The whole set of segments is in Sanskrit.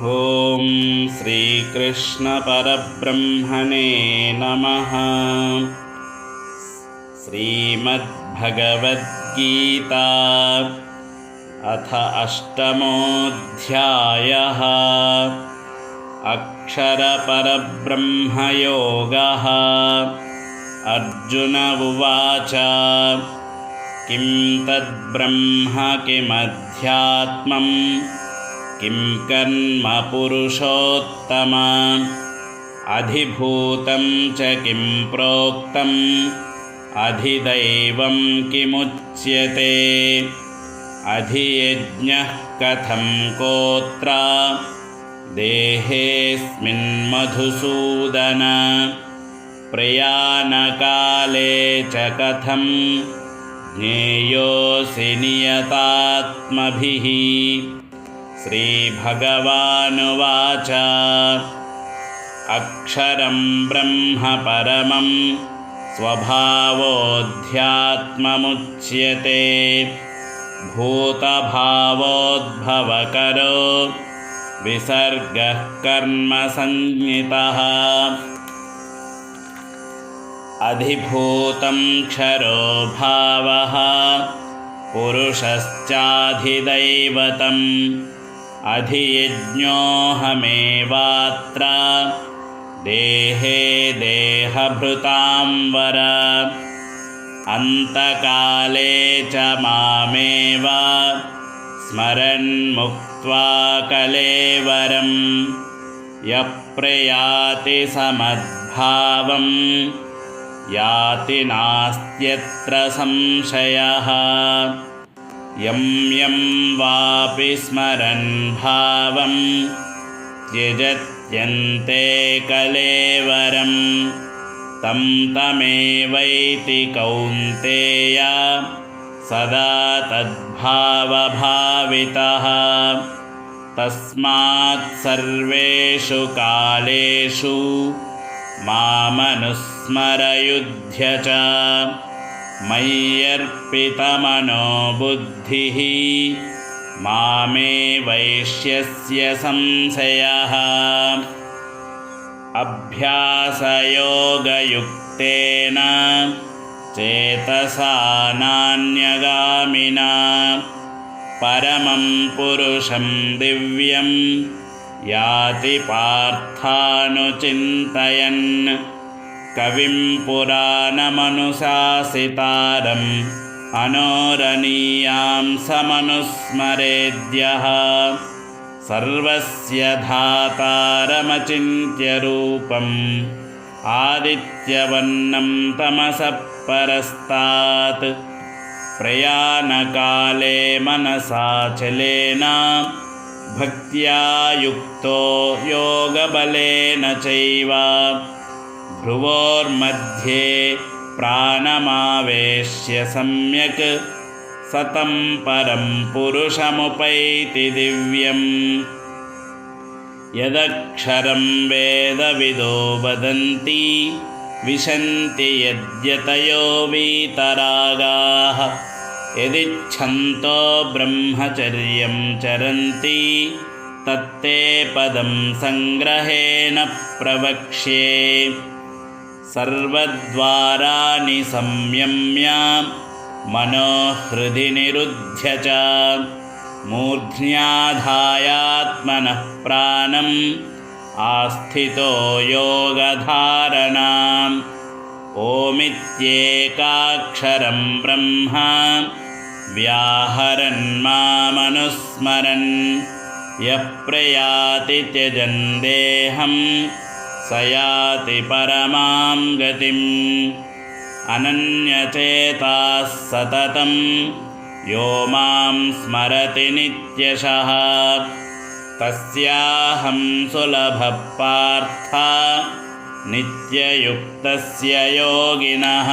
ಓಂ ಶ್ರೀಕೃಷ್ಣ ಪರಬ್ರಹ್ಮಣೇ ನಮಃ. ಶ್ರೀಮದ್ಭಗವದ್ಗೀತಾ ಅಥ ಅಷ್ಟಮೋಧ್ಯಾಯಃ. ಅಕ್ಷರಪರಬ್ರಹ್ಮಯೋಗಃ. ಅರ್ಜುನ ಉವಾಚ ಕಿಂ ತದ್ಬ್ರಹ್ಮ ಕಿಮಧ್ಯಾತ್ಮಂ ಕಿಂ ಕರ್ಮ ಪುರುಷೋತ್ತಮ ಅಧಿಭೂತಂ ಚ ಕಿಂ ಪ್ರೋಕ್ತಂ ಅಧಿದೈವಂ ಕಿಮುಚ್ಯತೆ ಅಧಿಯಜ್ಞಃ ಕಥಂ ಕೋತ್ರ ದೇಹೇಸ್ಮಿನ್ ಮಧುಸೂದನ ಪ್ರಯಾಣಕಾಲೇ ಚ ಕಥಂ ಜ್ಞೇಯೋಸಿ ನಿಯತಾತ್ಮಭಿಃ. ಶ್ರೀಭಗವಾನುವಾಚ ಅಕ್ಷರಂ ಬ್ರಹ್ಮ ಪರಮಂ ಸ್ವಭಾವೋಧ್ಯಾತ್ಮಮುಚ್ಯತೆ ಭೂತಭಾವೋದ್ಭವಕರೋ ವಿಸರ್ಗಃ ಕರ್ಮ ಸಂಜ್ಞಿತಃ. ಅಧಿಭೂತಂ ಕ್ಷರೋ ಭಾವಃ ಪುರುಷಶ್ಚಾಧಿದೈವತಂ ಅಧಿಯಜ್ಞೋಹಮೇವಾತ್ರ ದೇಹೇ ದೇಹಭೃತಾಂ ವರ ಅಂತಕಾಲೇ ಚ ಮಾಮೇವ ಸ್ಮರನ್ ಮುಕ್ತ್ವಾ ಕಲೇವರಂ ಯಃ ಪ್ರಯಾತಿ ಸಮದ್ಭಾವಂ ಯಾತಿ ನಾಸ್ತ್ಯತ್ರ ಸಂಶಯಃ. ಯಂ ಯಂ ವಾಪಿ ಸ್ಮರನ್ ಭಾವಂ ತ್ಯಜತ್ಯಂತೆ ಕಲೇವರಂ ತಂ ತಮೇವೈತಿ ಕೌಂತೆಯ ಸದಾ ತದ್ಭಾವಭಾವಿತಃ. ತಸ್ಮಾತ್ ಸರ್ವೇಷು ಕಾಲೇಷು ಮಾಮನುಸ್ಮರಯುಧ್ಯ ಚ ಮಯ್ಯರ್ಪಿತಮನೋ ಬುದ್ಧಿಃ ಮಾಮೇ ವೈಶ್ಯಸ್ಯ ಸಂಶಯಃ. ಅಭ್ಯಾಸಯೋಗಯುಕ್ತೇನ ಚೇತಸಾ ನಾನ್ಯಗಾಮಿನಾ ಪರಮಂ ಪುರುಷಂ ದಿವ್ಯಂ ಯಾತಿ ಪಾರ್ಥಾನುಚಿಂತಯನ್. ಕವಿಂ ಪುರಾಣಮನುಶಾಸಿತಾರಂ ಅನೋರಣೀಯಾಂ ಸಮನುಸ್ಮರೇದ್ಯಃ. ಸರ್ವಸ್ಯ ಧಾತಾರಮಚಿಂತ್ಯ ರೂಪಂ ಆದಿತ್ಯವರ್ಣಂ ತಮಸಃ ಪರಸ್ತಾತ್. ಪ್ರಯಾಣಕಾಲೇ ಮನಸಾಚಲೇನ ಭಕ್ತ್ಯಾ ಯುಕ್ತೋ ಯೋಗಬಲೇನ ಚೈವ ಭ್ರುವೋರ್ಮಧ್ಯೆ ಪ್ರಾಣಮಾವೇಶ್ಯ ಸಮ್ಯಕ್ ಸತಂ ಪರಂ ಪುರುಷಮುಪೈತಿ ದಿವ್ಯಂ. ಯದಕ್ಷರಂ ವೇದವಿದೋ ವದಂತಿ ವಿಶಂತಿ ಯದ್ಯತಯೋ ವೀತರಾಗಾಃ. ಯದಿಚ್ಛಂತೋ ಬ್ರಹ್ಮಚರ್ಯಂ ಚರಂತಿ ತತ್ತೇ ಪದಂ ಸಂಗ್ರಹೇಣ ಪ್ರವಕ್ಷ್ಯೆ. ಸರ್ವದ್ವಾರಾಣಿ ಸಂಯಮ್ಯ ಮನೋಹೃದಿ ನಿರುಧ್ಯ ಚ ಮೂರ್ಧ್ನ್ಯಾಧಾಯಾತ್ಮನಃ ಪ್ರಾಣಂ ಆಸ್ಥಿತೋ ಯೋಗಧಾರಣಾಂ. ಓಮಿತ್ಯೇಕಾಕ್ಷರಂ ಬ್ರಹ್ಮ ವ್ಯಾಹರನ್ ಮಾಮನುಸ್ಮರನ್ ಯಃ ಪ್ರಯಾತಿ ತ್ಯಜನ್ ದೇಹಂ ಸ ಯಾತಿ ಪರಮಾಂ ಗತಿಂ. ಅನನ್ಯಚೇತಾಃ ಸತತಂ ಯೋ ಮಾಂ ಸ್ಮರತಿ ನಿತ್ಯಶಃ ತಸ್ಯಾಹಂ ಸುಲಭಃ ಪಾರ್ಥ್ ನಿತ್ಯಯುಕ್ತಸ್ಯ ಯೋಗಿನಃ.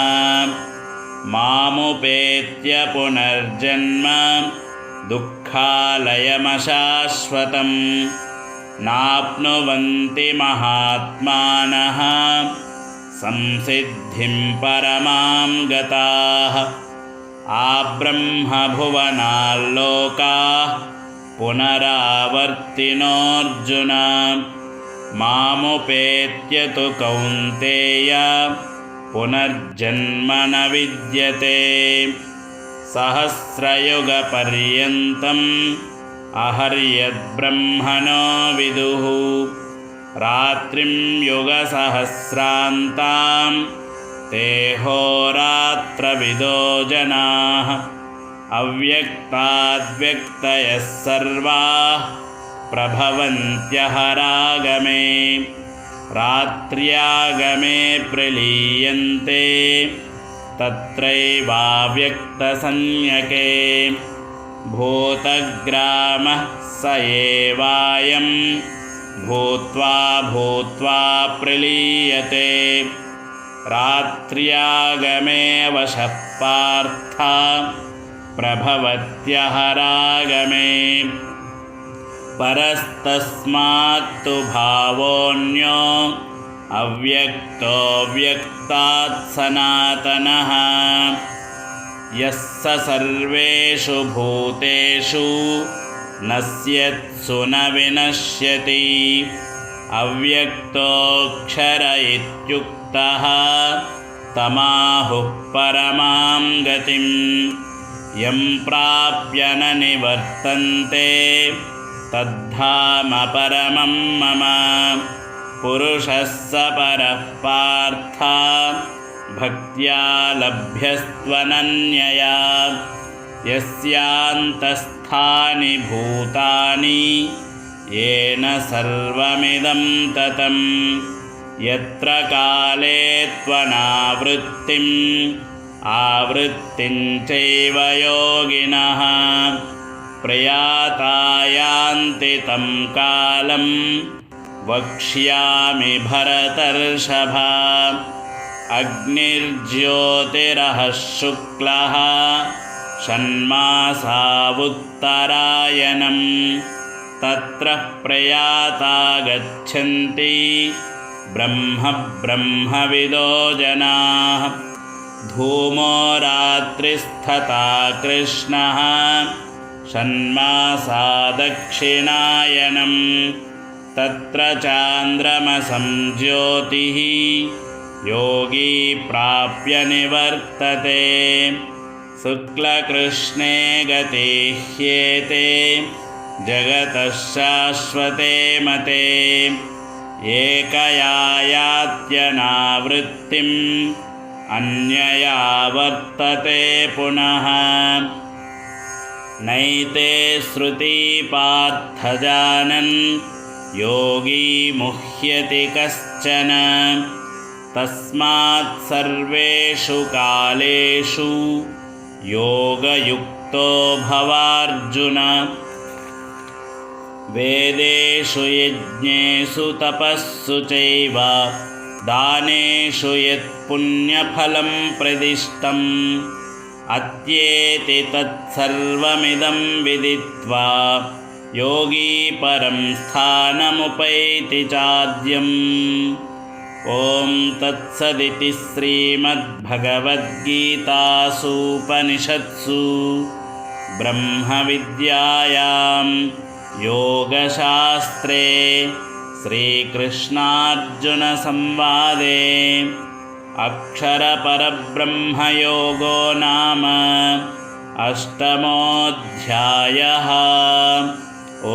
ಮಾಮುಪೇತ್ಯ ಪುನರ್ಜನ್ಮ ದುಃಖಾಲಯಮಶಾಶ್ವತಂ ನಾಪ್ನುವಂತಿ ಮಹಾತ್ಮಾನಃ ಸಂಸಿದ್ಧಿಂ ಪರಮಾಂ ಗತಾಃ. ಆಬ್ರಹ್ಮಭುವನಾಲ್ಲೋಕಾಃ पुनरावर्तिनोऽर्जुन मामुपेत्य तु कौन्तेय पुनर्जन्म न विद्यते सहस्रयुगपर्यन्तम् अहर्यद्ब्रह्मणो विदुः रात्रिं युगसहस्रान्तां तेहोरात्रविदो जनाः अव्यक्ताद्व्यक्तयः सर्वाः प्रभवन्त्यहरागमे रात्र्यागमे प्रलीयन्ते तत्रैवाव्यक्तसंज्ञके भूतग्रामः स एवायं भूत्वा भूत्वा प्रलीयते रात्र्यागमे वशः पार्थ प्रभवत्यहरागमे परस्तस्मात्तु भावोऽन्यो अव्यक्तो व्यक्तात् सनातनः यः स सर्वेषु भूतेषु नश्यत्सु न विनश्यति अव्यक्तोऽक्षर इत्युक्तः तमाहुः परमां गतिं यं प्राप्य न निवर्तन्ते तद्धाम परमं मम पुरुषः स परः पार्थ भक्त्या लभ्यस्त्वनन्यया यस्यान्तस्थानि भूतानि येन सर्वमिदं ततं यत्र काले त्वनावृत्तिम् आवृत्तिं चैव योगिनः प्रयाता यान्ति तं कालं वक्ष्यामि भरतर्षभ अग्निर्ज्योतिरः शुक्लः षण्मासा उत्तरायणं तत्र प्रयाता गच्छन्ति ब्रह्मविदो जनाः धूमो रात्रिस्तथा कृष्णः षण्मासा दक्षिणायनं तत्र चान्द्रमसं ज्योतिः योगी प्राप्य निवर्तते शुक्लकृष्णे गते ह्येते जगतः शाश्वते मते एकया यात्यनावृत्तिम् अन्यया वर्तते पुनः नैते श्रुति पार्थ जानन् योगी मुह्यति कश्चन तस्मात् सर्वेषु कालेषु योगयुक्तो भवार्जुन वेदेषु यज्ञेषु तपस्सु चैव दानेषु यत्पुण्यफलं प्रदिष्टम् अत्येति तत्सर्वमिदं विदित्वा योगी परं स्थानमुपैति चाद्यम् ॐ तत्सदिति श्रीमद्भगवद्गीतासूपनिषत्सु ब्रह्मविद्यायां योगशास्त्रे श्रीकृष्णार्जुनसंवादे अक्षरपरब्रह्मयोगो नाम अष्टमोऽध्यायः। ॐ